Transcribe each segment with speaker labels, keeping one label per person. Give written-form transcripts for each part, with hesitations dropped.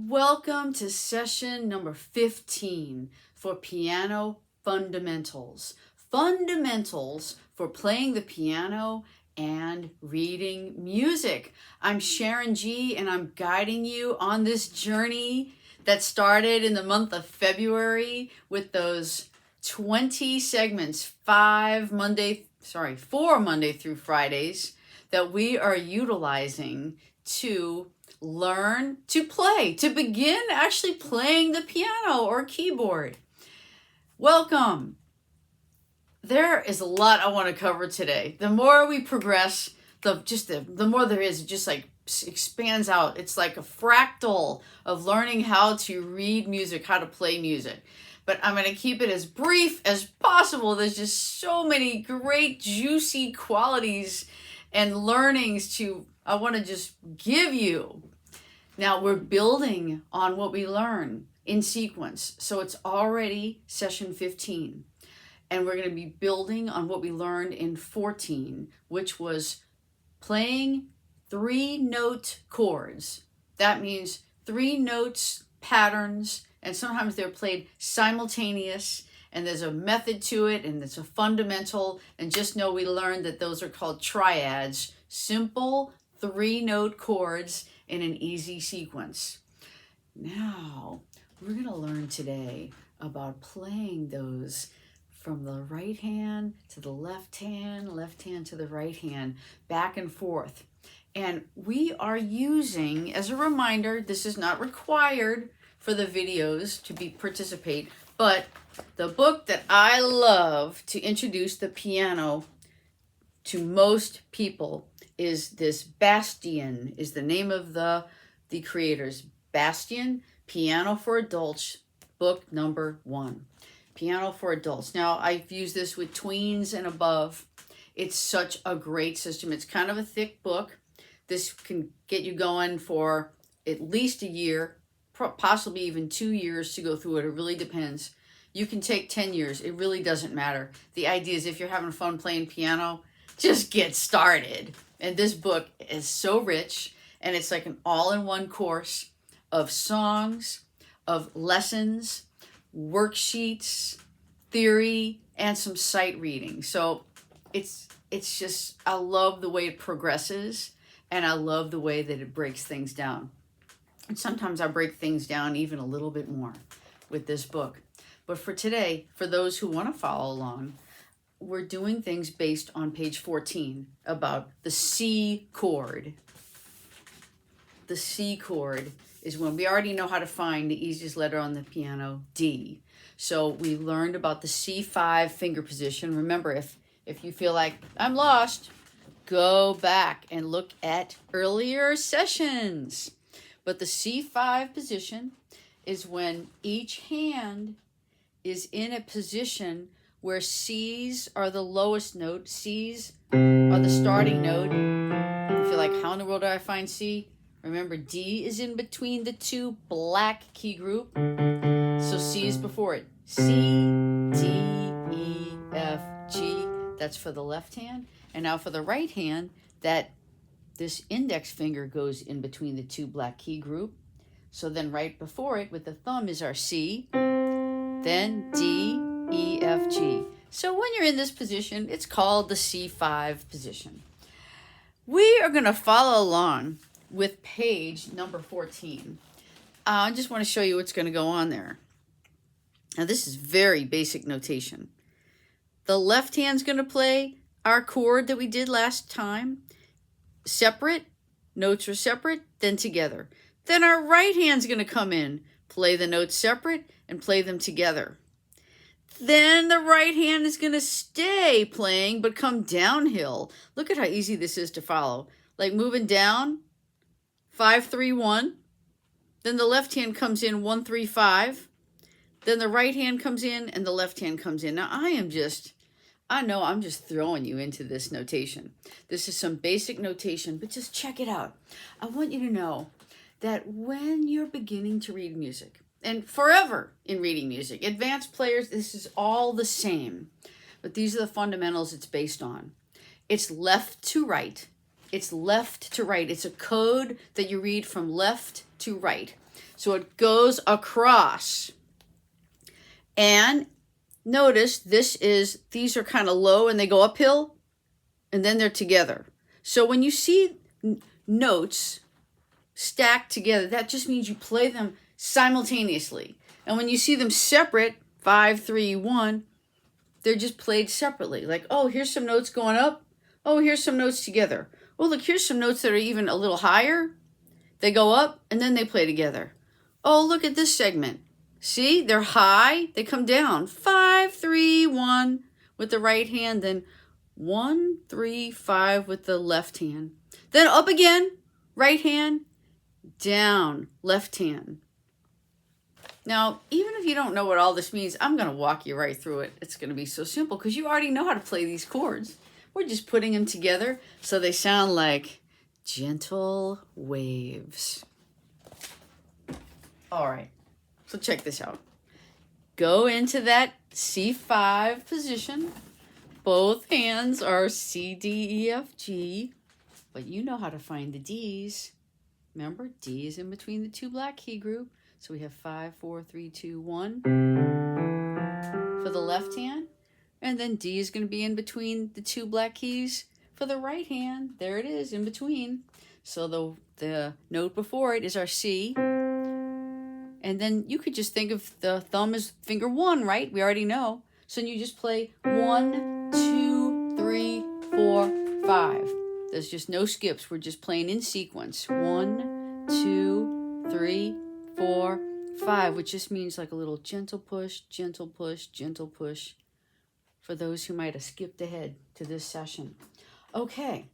Speaker 1: Welcome to session number 15 for Piano Fundamentals. Fundamentals for playing the piano and reading music. I'm Sharon G, and I'm guiding you on this journey that started in the month of February with those 20 segments, 4 Monday through Fridays that we are utilizing to learn to play, to begin actually playing the piano or keyboard. Welcome. There is a lot I want to cover today. The more we progress, the more there is. It just like expands out. It's like a fractal of learning how to read music, how to play music. But I'm going to keep it as brief as possible. There's just so many great, juicy qualities and learnings I want to just give you. Now we're building on what we learn in sequence. So it's already session 15. And we're going to be building on what we learned in 14, which was playing 3-note chords. That means 3 notes, patterns, and sometimes they're played simultaneous, and there's a method to it, and it's a fundamental, and just know we learned that those are called triads, simple 3-note chords in an easy sequence. Now, we're going to learn today about playing those from the right hand to the left hand to the right hand, back and forth. And we are using, as a reminder, this is not required for the videos to participate, but the book that I love to introduce the piano to most people is this Bastian, is the name of the creators. Bastian, Piano for Adults, book number 1. Piano for Adults. Now, I've used this with tweens and above. It's such a great system. It's kind of a thick book. This can get you going for at least a year, possibly even 2 years to go through it. It really depends. You can take 10 years. It really doesn't matter. The idea is if you're having fun playing piano, just get started. And this book is so rich, and it's like an all-in-one course of songs, of lessons, worksheets, theory, and some sight reading. So it's just, I love the way it progresses, and I love the way that it breaks things down. And sometimes I break things down even a little bit more with this book. But for today, for those who want to follow along, we're doing things based on page 14 about the C chord. The C chord is when we already know how to find the easiest letter on the piano, D. So we learned about the C5 finger position. Remember, if you feel like I'm lost, go back and look at earlier sessions. But the C5 position is when each hand is in a position where C's are the lowest note, C's are the starting note. You feel like, how in the world do I find C? Remember, D is in between the 2 black key group. So C is before it. C, D, E, F, G. That's for the left hand. And now for the right hand, this index finger goes in between the 2 black key group. So then right before it with the thumb is our C, then D, E, F, G. So when you're in this position, it's called the C5 position. We are going to follow along with page number 14. I just want to show you what's going to go on there. Now this is very basic notation. The left hand's going to play our chord that we did last time. Separate, notes are separate, then together. Then our right hand's going to come in, play the notes separate, and play them together. Then the right hand is going to stay playing, but come downhill. Look at how easy this is to follow. Like moving down, 5, 3, 1. Then the left hand comes in, 1, 3, 5. Then the right hand comes in, and the left hand comes in. Now I know I'm just throwing you into this notation. This is some basic notation, but just check it out. I want you to know that when you're beginning to read music, and forever in reading music, advanced players, this is all the same. But these are the fundamentals it's based on. It's left to right. It's left to right. It's a code that you read from left to right. So it goes across. And notice these are kind of low and they go uphill and then they're together. So when you see notes stacked together, that just means you play them simultaneously. And when you see them separate, 5, 3, 1, they're just played separately. Like, oh, here's some notes going up. Oh, here's some notes together. Oh, look, here's some notes that are even a little higher. They go up and then they play together. Oh, look at this segment. See, they're high. They come down. 5, 3, 1 with the right hand. Then 1, 3, 5 with the left hand. Then up again, right hand, down, left hand. Now, even if you don't know what all this means, I'm going to walk you right through it. It's going to be so simple because you already know how to play these chords. We're just putting them together so they sound like gentle waves. All right, so check this out. Go into that C5 position. Both hands are C, D, E, F, G, but you know how to find the D's. Remember, D is in between the two black key group. So we have 5, 4, 3, 2, 1 for the left hand. And then D is going to be in between the two black keys for the right hand. There it is, in between. So the note before it is our C. And then you could just think of the thumb as finger 1, right? We already know. So you just play 1, 2, 3, 4, 5. There's just no skips. We're just playing in sequence. 1, 2, 3, 4, 5, which just means like a little gentle push, gentle push, gentle push for those who might have skipped ahead to this session. Okay,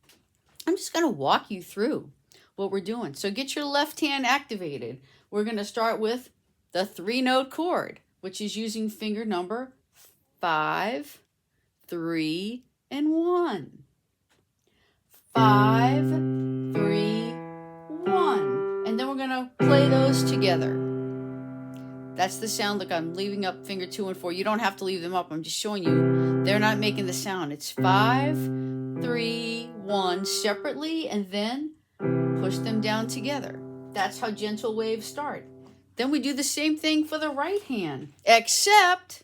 Speaker 1: I'm just going to walk you through what we're doing. So get your left hand activated. We're going to start with the 3-note chord, which is using finger number 5, 3, and 1. 5, 3, 1. And then we're going to play those together. That's the sound. Look, I'm leaving up finger 2 and 4. You don't have to leave them up. I'm just showing you they're not making the sound. It's 5, 3, 1 separately, and then push them down together. That's how gentle waves start. Then we do the same thing for the right hand, except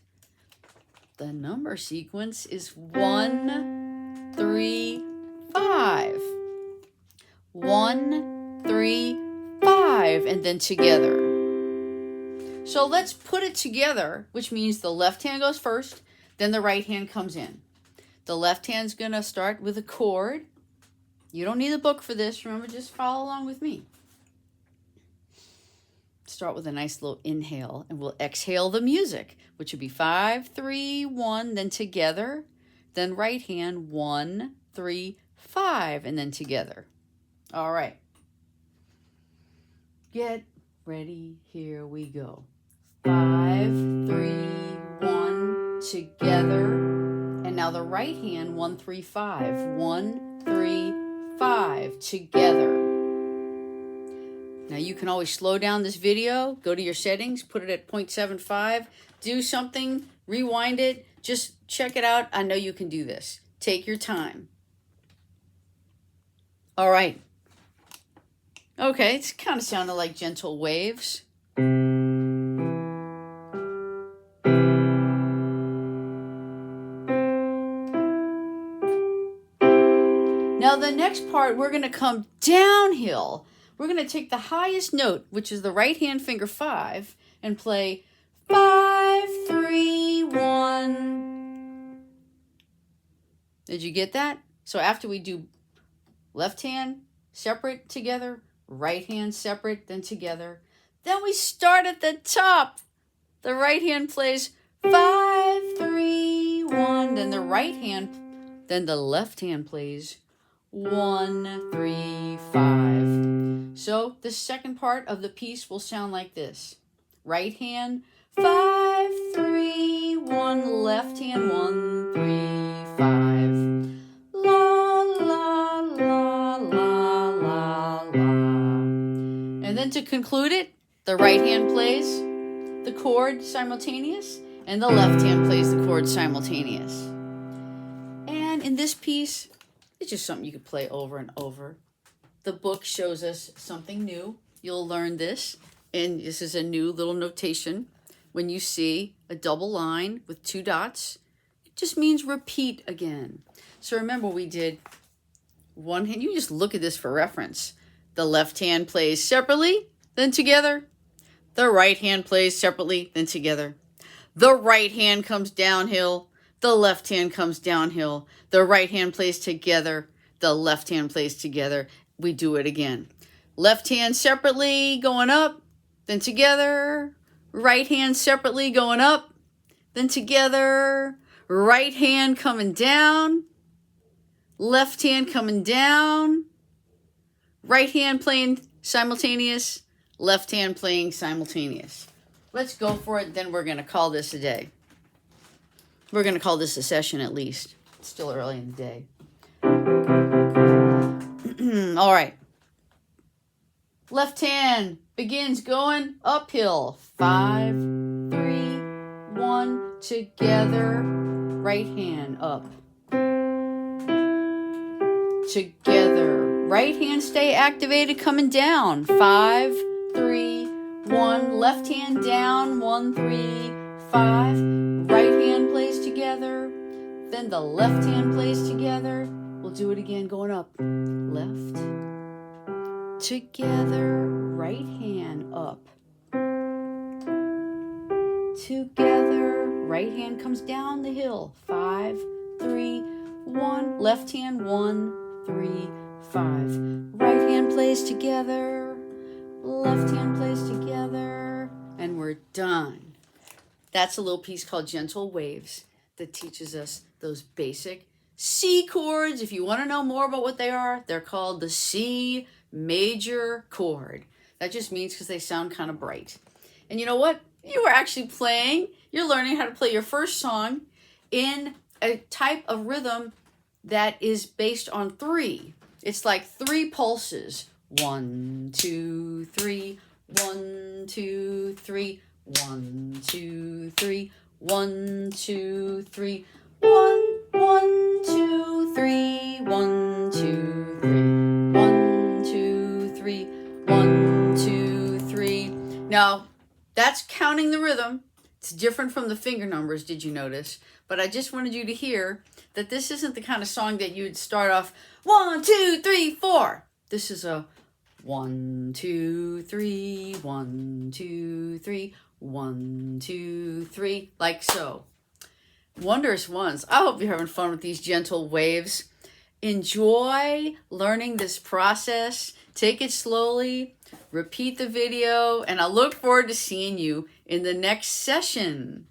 Speaker 1: the number sequence is 1, 3, 5. 1, 3, 5, and then together. So let's put it together, which means the left hand goes first, then the right hand comes in. The left hand's going to start with a chord. You don't need a book for this. Remember, just follow along with me. Start with a nice little inhale, and we'll exhale the music, which would be 5, 3, 1, then together. Then right hand, 1, 3, 5, and then together. All right. Get ready. Here we go. 5, 3, 1, together. And now the right hand, 1, 3, 5. 1, 3, 5, together. Now you can always slow down this video, go to your settings, put it at 0.75, do something, rewind it, just check it out. I know you can do this. Take your time. All right. Okay, it's kind of sounded like gentle waves. Now the next part, we're going to come downhill. We're going to take the highest note, which is the right hand finger 5, and play 5, 3, 1. Did you get that? So after we do left hand separate together, right hand separate, then together, then we start at the top. The right hand plays 5, 3, 1. Then then the left hand plays 1, 3, 5. So the second part of the piece will sound like this. Right hand, 5, 3, 1. Left hand, 1, 3, 5. La, la, la, la, la, la. And then to conclude it, the right hand plays the chord simultaneous, and the left hand plays the chord simultaneous. And in this piece, it's just something you could play over and over. The book shows us something new. You'll learn this And this is a new little notation. When you see a double line with 2 dots, it just means repeat again. So remember, we did one hand. You just look at this for reference. The left hand plays separately, then together. The right hand plays separately, then together. The right hand comes downhill. The left hand comes downhill. The right hand plays together. The left hand plays together. We do it again. Left hand separately, going up, then together. Right hand separately, going up, then together. Right hand coming down. Left hand coming down. Right hand playing simultaneous. Left hand playing simultaneous. Let's go for it. Then we're going to call this a day. We're going to call this a session at least. It's still early in the day. All right. Left hand begins going uphill. 5, 3, 1, together. Right hand up. Together. Right hand stay activated, coming down. 5, 3, 1. Left hand down. 1, 3, 5. Right hand plays together. Then the left hand plays together. We'll do it again, going up. Left. Together. Right hand up. Together. Right hand comes down the hill. 5, 3, 1. Left hand. 1, 3, 5. Right hand plays together. Left hand plays together. And we're done. That's a little piece called Gentle Waves that teaches us those basic C chords. If you want to know more about what they are, they're called the C major chord. That just means because they sound kind of bright. And you know what? You are actually playing, you're learning how to play your first song in a type of rhythm that is based on 3. It's like 3 pulses. 1, 2, 3, 1, 2, 3, 1, 2, 3, 1, 2, 3, 1, 1, 2, 3, 1, 2, 3, 1, 2, 3, 1, 2, 3. Now, that's counting the rhythm. It's different from the finger numbers, did you notice? But I just wanted you to hear that this isn't the kind of song that you would start off 1, 2, 3, 4. This is a 1, 2, 3, 1, 2, 3, 1, 2, 3, like so. Wondrous ones. I hope you're having fun with these gentle waves. Enjoy learning this process. Take it slowly. Repeat the video. And I look forward to seeing you in the next session.